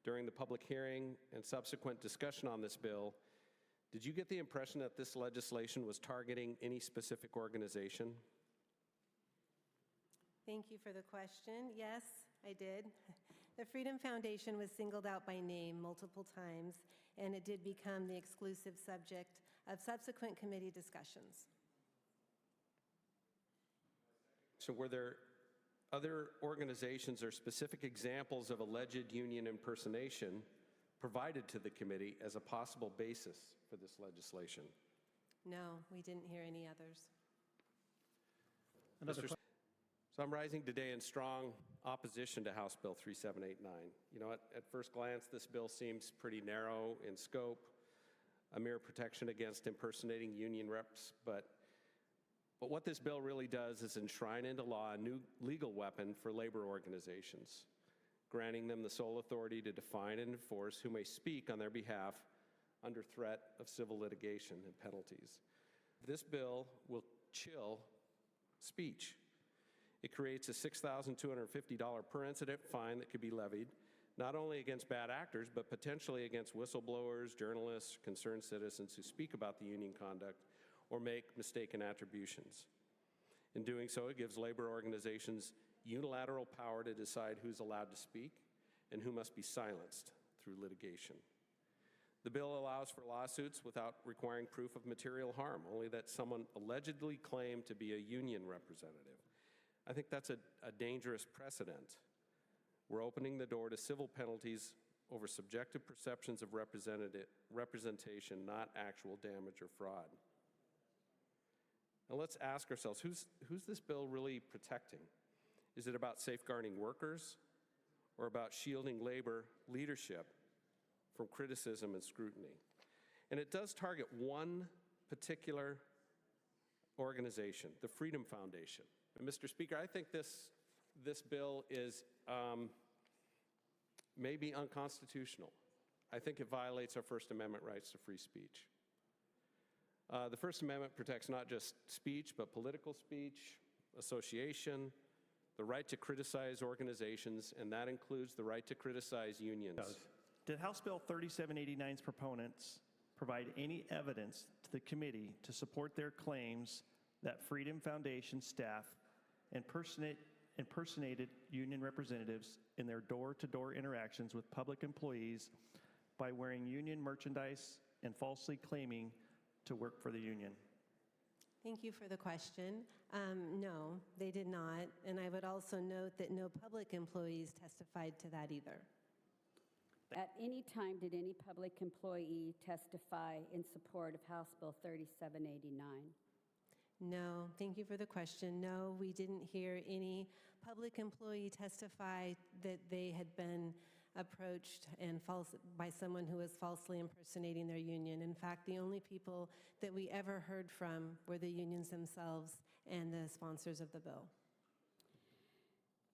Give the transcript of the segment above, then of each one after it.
During the public hearing and subsequent discussion on this bill, did you get the impression that this legislation was targeting any specific organization? Thank you for the question. Yes, I did. The Freedom Foundation was singled out by name multiple times, and it did become the exclusive subject of subsequent committee discussions. So were there other organizations or specific examples of alleged union impersonation provided to the committee as a possible basis for this legislation? No, we didn't hear any others. So I'm rising today in strong opposition to House Bill 3789. You know, at first glance, this bill seems pretty narrow in scope, a mere protection against impersonating union reps, but what this bill really does is enshrine into law a new legal weapon for labor organizations, granting them the sole authority to define and enforce who may speak on their behalf under threat of civil litigation and penalties. This bill will chill speech. It creates a $6,250 per incident fine that could be levied not only against bad actors, but potentially against whistleblowers, journalists, concerned citizens who speak about the union conduct or make mistaken attributions. In doing so, it gives labor organizations unilateral power to decide who's allowed to speak and who must be silenced through litigation. The bill allows for lawsuits without requiring proof of material harm, only that someone allegedly claimed to be a union representative. I think that's a dangerous precedent. We're opening the door to civil penalties over subjective perceptions of representation, not actual damage or fraud. Now let's ask ourselves, who's this bill really protecting? Is it about safeguarding workers or about shielding labor leadership from criticism and scrutiny? And it does target one particular organization, the Freedom Foundation. And Mr. Speaker, I think this bill is maybe unconstitutional. I think it violates our First Amendment rights to free speech. The First Amendment protects not just speech, but political speech, association, the right to criticize organizations, and that includes the right to criticize unions. Did House Bill 3789's proponents provide any evidence to the committee to support their claims that Freedom Foundation staff impersonated union representatives in their door-to-door interactions with public employees by wearing union merchandise and falsely claiming to work for the union? Thank you for the question. No, they did not. And I would also note that no public employees testified to that either. At any time, did any public employee testify in support of House Bill 3789? No, thank you for the question. No, we didn't hear any public employee testify that they had been approached and by someone who was falsely impersonating their union. In fact, the only people that we ever heard from were the unions themselves and the sponsors of the bill.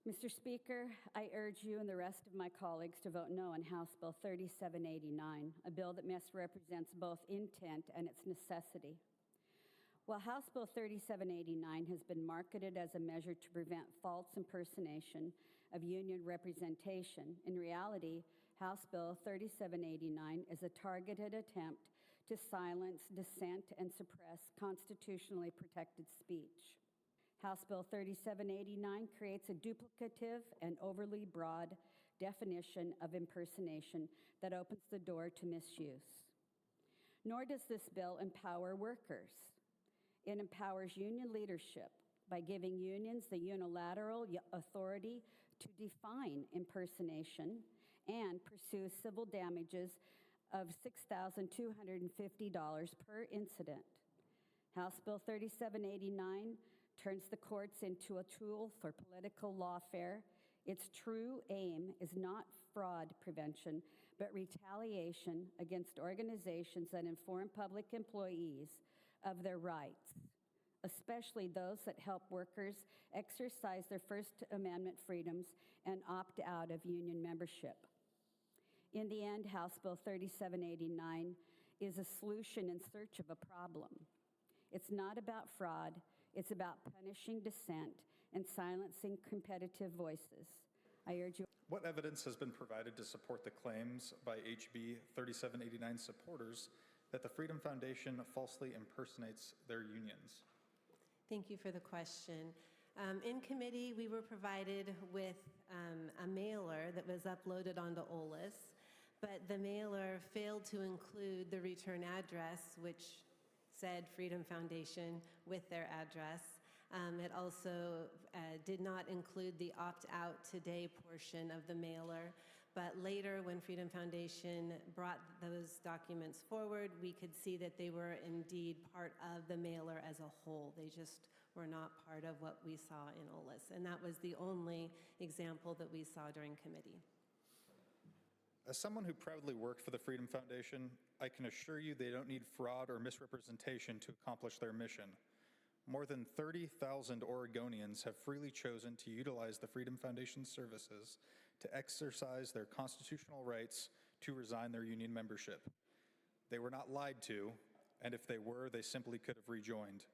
Mr. Speaker, I urge you and the rest of my colleagues to vote no on House Bill 3789, a bill that misrepresents both intent and its necessity. While House Bill 3789 has been marketed as a measure to prevent false impersonation of union representation, in reality, House Bill 3789 is a targeted attempt to silence dissent and suppress constitutionally protected speech. House Bill 3789 creates a duplicative and overly broad definition of impersonation that opens the door to misuse. Nor does this bill empower workers. It empowers union leadership by giving unions the unilateral authority to define impersonation and pursue civil damages of $6,250 per incident. House Bill 3789 turns the courts into a tool for political lawfare. Its true aim is not fraud prevention, but retaliation against organizations that inform public employees of their rights, especially those that help workers exercise their First Amendment freedoms and opt out of union membership. In the end, House Bill 3789 is a solution in search of a problem. It's not about fraud, it's about punishing dissent and silencing competitive voices. I urge you. What evidence has been provided to support the claims by HB 3789 supporters that the Freedom Foundation falsely impersonates their unions? Thank you for the question. In committee, we were provided with a mailer that was uploaded onto OLIS, but the mailer failed to include the return address, which said Freedom Foundation with their address. It also did not include the opt-out today portion of the mailer, but later when Freedom Foundation brought those documents forward, we could see that they were indeed part of the mailer as a whole. They just were not part of what we saw in OLIS, and that was the only example that we saw during committee. As someone who proudly worked for the Freedom Foundation, I can assure you they don't need fraud or misrepresentation to accomplish their mission. More than 30,000 Oregonians have freely chosen to utilize the Freedom Foundation's services to exercise their constitutional rights to resign their union membership. They were not lied to, and if they were, they simply could have rejoined.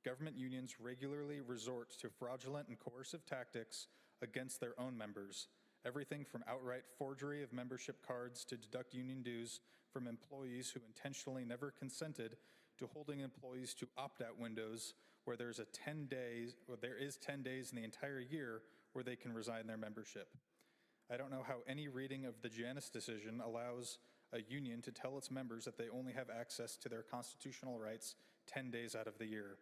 Government unions regularly resort to fraudulent and coercive tactics against their own members, everything from outright forgery of membership cards to deduct union dues from employees who intentionally never consented to holding employees to opt-out windows where there is 10 days in the entire year where they can resign their membership. I don't know how any reading of the Janus decision allows a union to tell its members that they only have access to their constitutional rights 10 days out of the year.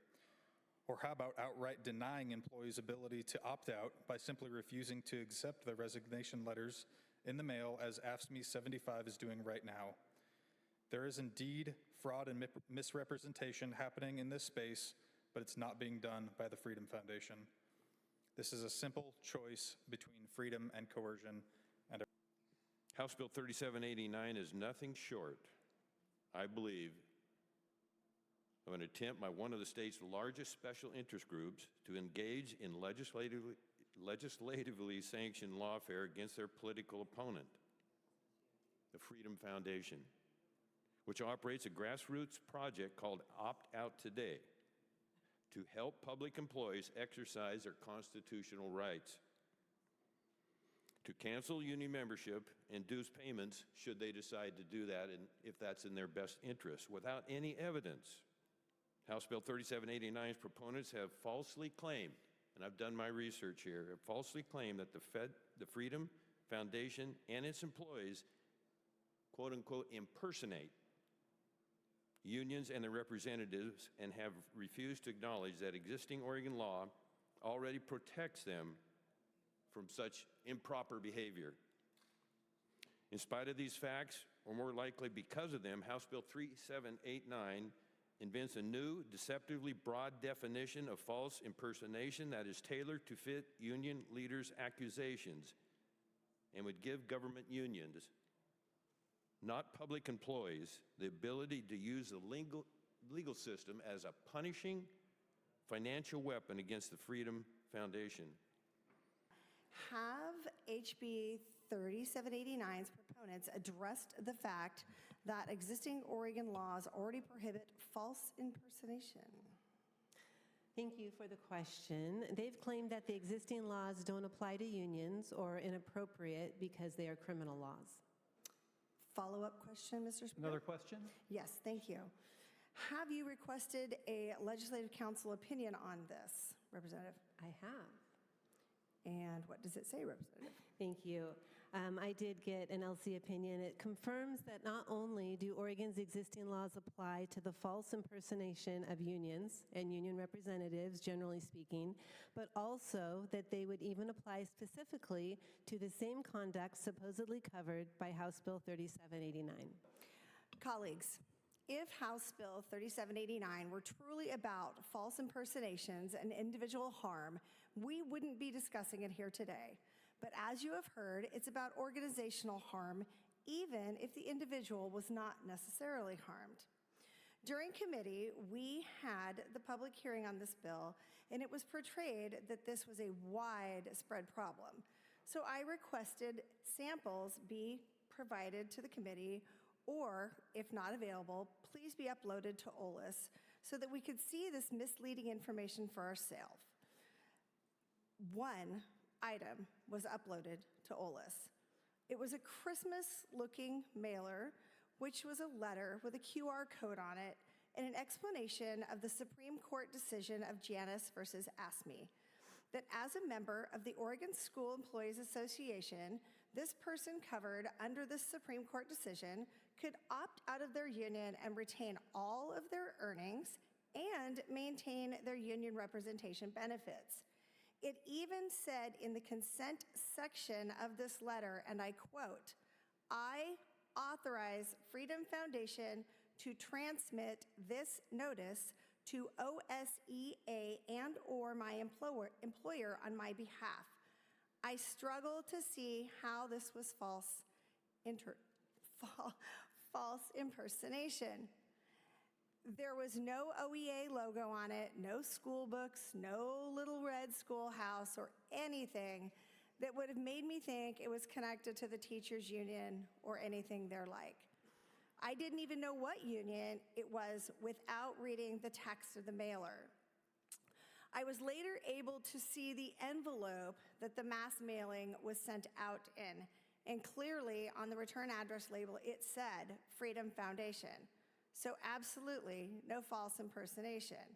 Or how about outright denying employees' ability to opt out by simply refusing to accept their resignation letters in the mail, as AFSCME 75 is doing right now? There is indeed fraud and misrepresentation happening in this space, but it's not being done by the Freedom Foundation. This is a simple choice between freedom and coercion. And House Bill 3789 is nothing short, I believe, of an attempt by one of the state's largest special interest groups to engage in legislatively sanctioned lawfare against their political opponent, the Freedom Foundation, which operates a grassroots project called Opt Out Today to help public employees exercise their constitutional rights, to cancel union membership and dues payments should they decide to do that, and if that's in their best interest, without any evidence. House Bill 3789's proponents have falsely claimed, and I've done my research here, have falsely claimed that the Freedom Foundation and its employees, quote unquote, impersonate unions and their representatives, and have refused to acknowledge that existing Oregon law already protects them from such improper behavior. In spite of these facts, or more likely because of them, House Bill 3789 invents a new, deceptively broad definition of false impersonation that is tailored to fit union leaders' accusations and would give government unions, not public employees, the ability to use the legal system as a punishing financial weapon against the Freedom Foundation. Have HB 3789's proponents addressed the fact that existing Oregon laws already prohibit false impersonation? Thank you for the question. They've claimed that the existing laws don't apply to unions or are inappropriate because they are criminal laws. Follow-up question, Mr. Speaker? Another question? Yes, thank you. Have you requested a legislative council opinion on this, Representative? I have. And what does it say, Representative? Thank you. I did get an LC opinion. It confirms that not only do Oregon's existing laws apply to the false impersonation of unions and union representatives, generally speaking, but also that they would even apply specifically to the same conduct supposedly covered by House Bill 3789. Colleagues, if House Bill 3789 were truly about false impersonations and individual harm, we wouldn't be discussing it here today. But as you have heard, it's about organizational harm, even if the individual was not necessarily harmed. During committee, we had the public hearing on this bill, and it was portrayed that this was a widespread problem. So I requested samples be provided to the committee, or if not available, please be uploaded to OLIS so that we could see this misleading information for ourselves. One, item was uploaded to OLS. It was a Christmas-looking mailer, which was a letter with a QR code on it and an explanation of the Supreme Court decision of Janus versus ASME, that as a member of the Oregon School Employees Association, this person covered under this Supreme Court decision could opt out of their union and retain all of their earnings and maintain their union representation benefits. It even said in the consent section of this letter, and I quote, "I authorize Freedom Foundation to transmit this notice to OSEA and or my employer on my behalf. I struggle to see how this was false impersonation." There was no OEA logo on it, no school books, no little red schoolhouse or anything that would have made me think it was connected to the teachers union or anything they're like. I didn't even know what union it was without reading the text of the mailer. I was later able to see the envelope that the mass mailing was sent out in, and clearly on the return address label it said Freedom Foundation. So absolutely no false impersonation.